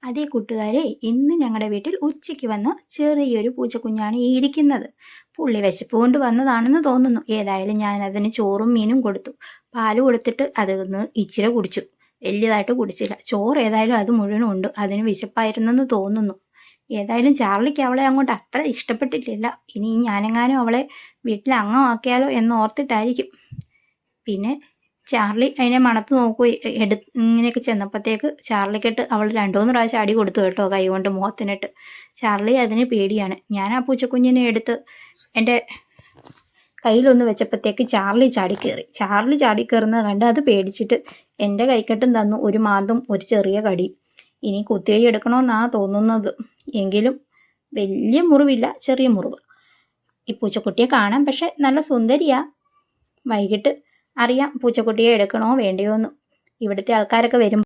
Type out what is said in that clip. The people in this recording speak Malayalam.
അതേ കൂട്ടുകാരെ, ഇന്ന് ഞങ്ങളുടെ വീട്ടിൽ ഉച്ചയ്ക്ക് വന്ന് ചെറിയൊരു പൂച്ചക്കുഞ്ഞാണ് ഈ ഇരിക്കുന്നത്. പുള്ളി വിശപ്പ് കൊണ്ട് വന്നതാണെന്ന് തോന്നുന്നു. ഏതായാലും ഞാൻ അതിന് ചോറും മീനും കൊടുത്തു. പാല് കൊടുത്തിട്ട് അതൊന്ന് ഇച്ചിരി കുടിച്ചു. വലിയതായിട്ട് കുടിച്ചില്ല. ചോറ് ഏതായാലും അത് മുഴുവനും ഉണ്ട്. അതിന് വിശപ്പായിരുന്നെന്ന് തോന്നുന്നു. ഏതായാലും ചാർലിക്ക് അവളെ അങ്ങോട്ട് അത്ര ഇഷ്ടപ്പെട്ടിട്ടില്ല. ഇനി ഞാനെങ്ങാനും അവളെ വീട്ടിൽ അംഗമാക്കിയാലോ എന്ന് ഓർത്തിട്ടായിരിക്കും. പിന്നെ ചാർലി അതിനെ മണത്ത് നോക്കുകയും ഇങ്ങനെയൊക്കെ ചെന്നപ്പോഴത്തേക്ക് ചാർലിക്കിട്ട് അവൾ 2-3 പ്രാവശ്യം അടി കൊടുത്തു കേട്ടോ, കൈ കൊണ്ട് മുഖത്തിനിട്ട്. ചാർലി അതിന് പേടിയാണ്. ഞാൻ ആ പൂച്ചക്കുഞ്ഞിനെ എടുത്ത് എൻ്റെ കയ്യിലൊന്ന് വെച്ചപ്പോഴത്തേക്ക് ചാർലി ചാടിക്കയറുന്നത് കണ്ട് അത് പേടിച്ചിട്ട് എൻ്റെ കൈക്കെട്ടും തന്നു ഒരു മാന്തും ഒരു ചെറിയ കടി. ഇനി കുത്തിവഴി എടുക്കണമെന്നാണ് തോന്നുന്നത്. എങ്കിലും വലിയ മുറിവില്ല, ചെറിയ മുറിവ്. ഈ പൂച്ചക്കുട്ടിയെ കാണാൻ പക്ഷെ നല്ല സുന്ദരിയാ. വൈകിട്ട് അറിയാം പൂച്ചക്കുട്ടിയെ എടുക്കണോ വേണ്ടയോ എന്ന്. ഇവിടുത്തെ ആൾക്കാരൊക്കെ വരും